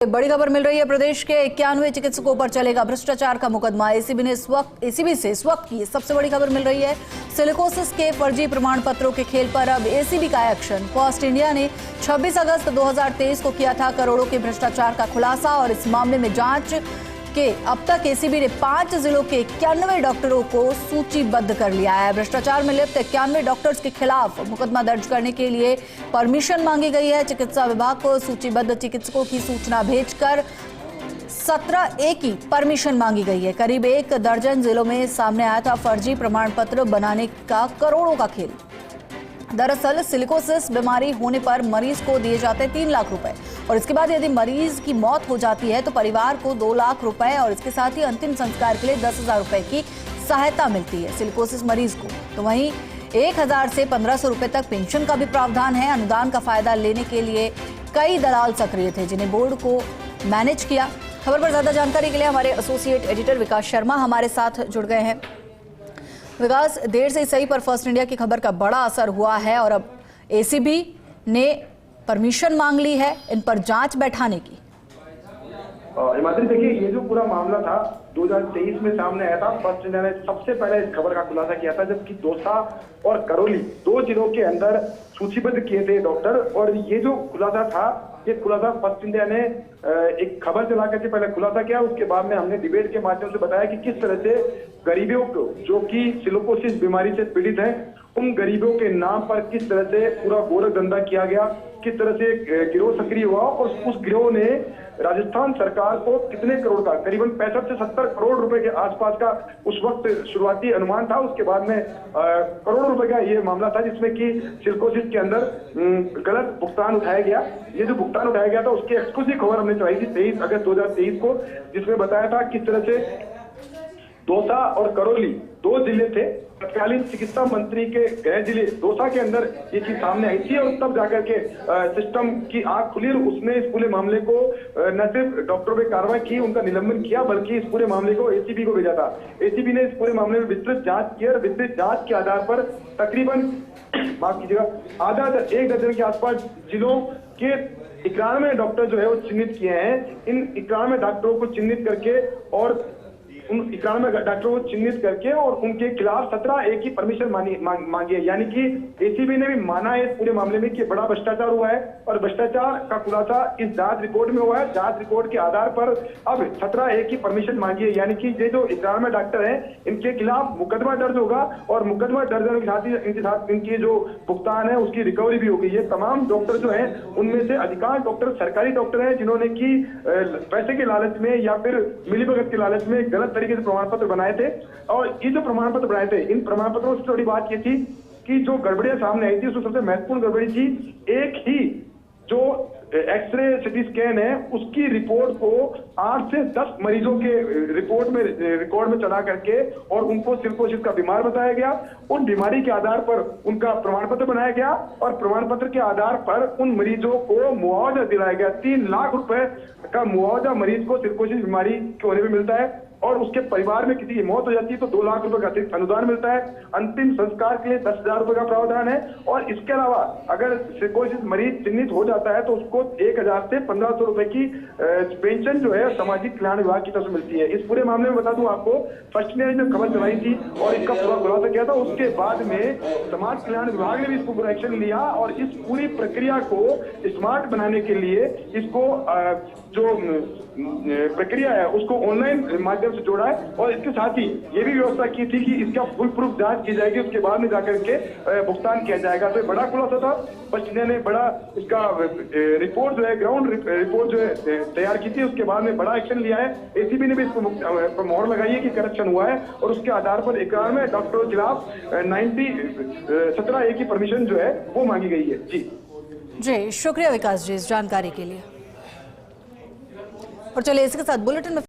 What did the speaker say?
बड़ी खबर मिल रही है। प्रदेश के 91 चिकित्सकों पर चलेगा भ्रष्टाचार का मुकदमा। एसीबी से इस वक्त की सबसे बड़ी खबर मिल रही है। सिलिकोसिस के फर्जी प्रमाण पत्रों के खेल पर अब एसीबी का एक्शन। फर्स्ट इंडिया ने 26 अगस्त 2023 को किया था करोड़ों के भ्रष्टाचार का खुलासा और इस मामले में जांच के अब तक एसीबी ने 5 जिलों के 91 डॉक्टरों को सूचीबद्ध कर लिया है। भ्रष्टाचार में लिप्त 91 डॉक्टर्स के खिलाफ मुकदमा दर्ज करने के लिए परमिशन मांगी गई है। चिकित्सा विभाग को सूचीबद्ध चिकित्सकों की सूचना भेजकर 17A की परमिशन मांगी गई है। करीब 1 दर्जन जिलों में सामने आया था फर्जी प्रमाण पत्र बनाने का करोड़ों का खेल। दरअसल सिलिकोसिस बीमारी होने पर मरीज को दिए जाते हैं 3 लाख रुपए और इसके बाद यदि मरीज की मौत हो जाती है तो परिवार को 2 लाख रुपए और इसके साथ ही अंतिम संस्कार के लिए 10,000 रुपए की सहायता मिलती है सिलिकोसिस मरीज को। तो वहीं 1,000 से 1,500 रुपए तक पेंशन का भी प्रावधान है। अनुदान का फायदा लेने के लिए कई दलाल सक्रिय थे जिन्हें बोर्ड को मैनेज किया। खबर पर ज्यादा जानकारी के लिए हमारे एसोसिएट एडिटर विकास शर्मा हमारे साथ जुड़ गए हैं। विकास, देर से सही पर फर्स्ट इंडिया की खबर का बड़ा असर हुआ है और अब एसीबी ने परमिशन मांग ली है इन पर जांच बैठाने की। हिमाद्री, देखिए, ये जो पूरा मामला था 2023 में सामने आया था। फर्स्ट इंडिया ने सबसे पहले इस खबर का खुलासा किया था जबकि दौसा और करौली 2 जिलों के अंदर सूचीबद्ध किए थे डॉक्टर। और ये जो खुलासा था, ये खुलासा फर्स्ट इंडिया ने एक खबर चला करके पहले खुलासा किया। उसके बाद में हमने डिबेट के माध्यम से बताया कि किस तरह से गरीबों को जो कि सिलिकोसिस बीमारी से पीड़ित हैं, उन गरीबों के नाम पर किस तरह से पूरा गोरख धंधा किया गया, किस तरह से गिरोह सक्रिय हुआ और उस गिरोह ने राजस्थान सरकार को कितने करोड़ का, करीबन 65 से 70 करोड़ रुपए के आसपास का उस वक्त शुरुआती अनुमान था। उसके बाद में करोड़ों रुपए का ये मामला था जिसमें कि सिलिकोसिस के अंदर गलत भुगतान उठाया गया। ये जो भुगतान उठाया गया था उसकी एक्सक्लूसिव खबर हमने चलाई थी 23 अगस्त 2023 को, जिसमें बताया था किस तरह से दौसा और करौली 2 जिले थे। तत्कालीन चिकित्सा मंत्री के गृह जिले दौसा के अंदर ये चीज सामने आई थी और तब जाकर के सिस्टम की आंख खुली और उसने इस पूरे मामले को न सिर्फ डॉक्टरों पे कार्रवाई की, उनका निलंबन किया, बल्कि इस पूरे मामले को एसीबी को भेजा था। एसीबी ने इस पूरे मामले में विस्तृत जांच की और विस्तृत जांच के आधार पर तकरीबन माफ कीजिएगा 1 दर्जन के आसपास जिलों के 91 डॉक्टर जो है वो चिन्हित किए हैं। इन 91 डॉक्टरों को चिन्हित करके और उन 91 डॉक्टरों को चिन्हित करके और उनके खिलाफ 17A की परमिशन मांगी है। यानी कि एसीबी ने भी माना है इस पूरे मामले में कि बड़ा भ्रष्टाचार हुआ है और भ्रष्टाचार का खुलासा इस जांच रिपोर्ट में हुआ है। जांच रिपोर्ट के आधार पर अब 17A की परमिशन मांगी है। यानी कि ये जो 91 डॉक्टर हैं इनके खिलाफ मुकदमा दर्ज होगा और मुकदमा दर्ज होने के साथ ही इनके साथ इनकी जो भुगतान है उसकी रिकवरी भी होगी। ये तमाम डॉक्टर जो है उनमें से अधिकांश डॉक्टर सरकारी डॉक्टर हैं जिन्होंने की पैसे के लालच में या फिर मिलीभगत के लालच में गलत तरीके से प्रमाण पत्र बनाए थे। और ये जो प्रमाण पत्र बनाए थे, इन प्रमाण पत्रों से बड़ी बात ये थी कि जो गड़बड़ियां सामने आई थी उसमें सबसे महत्वपूर्ण गड़बड़ी थी एक ही जो एक्सरे सिटी स्कैन है उसकी रिपोर्ट को 8 से 10 मरीजों के रिकॉर्ड में चढ़ा करके और उनको सिलिकोसिस का बीमार बताया गया। उन बीमारी के आधार पर उनका प्रमाण पत्र बनाया गया और प्रमाण पत्र के आधार पर उन मरीजों को मुआवजा दिलाया गया। 3 लाख रुपए का मुआवजा मरीज को सिलिकोसिस बीमारी के होने में मिलता है और उसके परिवार में किसी की मौत हो जाती है तो 2 लाख रुपए का अतिरिक्त अनुदान मिलता है। अंतिम संस्कार के लिए 10,000 रुपए का प्रावधान है और इसके अलावा अगर सिलिकोसिस मरीज चिन्हित हो जाता है तो उसको 1,000 से 1,500 रुपए की पेंशन जो है सामाजिक कल्याण विभाग की तरफ से मिलती है। इस पूरे मामले में बता दूं आपको, फर्स्ट ने जो खबर चलाई थी और इसका पूरा खुलासा किया था, उसके बाद में समाज कल्याण विभाग ने भी इसको पूरा एक्शन लिया और इस पूरी प्रक्रिया को स्मार्ट बनाने के लिए इसको जो प्रक्रिया है उसको ऑनलाइन माध्यम से जोड़ा है और इसके साथ ही ये भी व्यवस्था की थी कि इसका फुल प्रूफ जांच की जाएगी, उसके बाद में जाकर के भुगतान किया जाएगा। तो बड़ा खुलासा था। फर्स्ट इंडिया ने बड़ा इसका रिपोर्ट जो है ग्राउंड रिपोर्ट जो है तैयार की थी, उसके बाद में बड़ा एक्शन लिया है। एसीबी ने भी इसको मोहर लगाई है कि करप्शन हुआ है और उसके आधार पर 91 डॉक्टरों के खिलाफ 17A की परमिशन जो है वो मांगी गई है। जी शुक्रिया विकास जी इस जानकारी के लिए। और चलिए इसके साथ बुलेटिन में